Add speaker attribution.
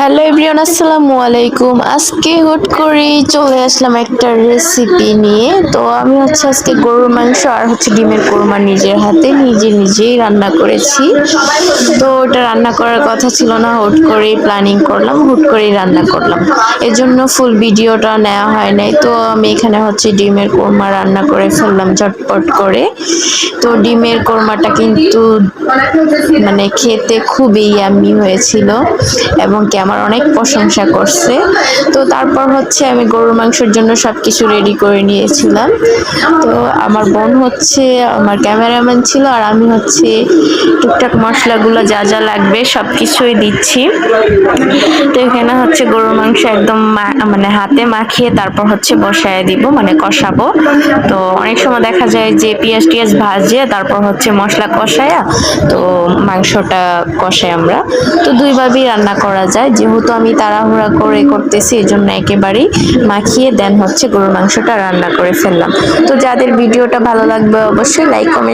Speaker 1: Hello everyone, আসসালামু আলাইকুম। আজকে হুট করে চলে আসলাম একটা রেসিপি নিয়ে। তো আমি আজকে গরুর মাংস আর ডিমের কোরমা নিজের হাতে নিজেই রান্না করেছি। তো ওটা রান্না করার কথা ছিল না, হুট করেই প্ল্যানিং করলাম, হুট করেই রান্না করলাম। এজন্য ফুল ভিডিওটা নেওয়া হয় নাই। তো আমি এখানে ডিমের কোরমা রান্না করে ফেললাম ঝটপট করে। তো ডিমের কোরমাটা কিন্তু মানে খেতে খুবই ইয়াম্মি হয়েছিল এবং কি আমার অনেক প্রশংসা করছে। তো তারপর আমি গরুর মাংসের জন্য সবকিছু রেডি করে নিয়েছিলাম। তো আমার বোন আমার ক্যামেরাম্যান ছিল, আর আমি টুকটাক মশলাগুলো যা যা লাগবে সবকিছুই দিচ্ছি। তো এখানে গরুর মাংস একদম মানে হাতে মাখিয়ে তারপর বসায় দিব, মানে কষাবো। তো অনেক সময় দেখা যায় যে পেঁয়াজ টিয়াজ ভাজে তারপর মশলা কষায়া তো মাংসটা কষাই আমরা। তো দুইভাবেই রান্না করা যায়, যেহেতু আমি তাড়াহুড়া করে করতেছি এই জন্য একেবারেই মাখিয়ে দেন গরুর মাংসটা রান্না করে ফেললাম। তো যাদের ভিডিওটা ভালো লাগবে অবশ্যই লাইক কমেন্ট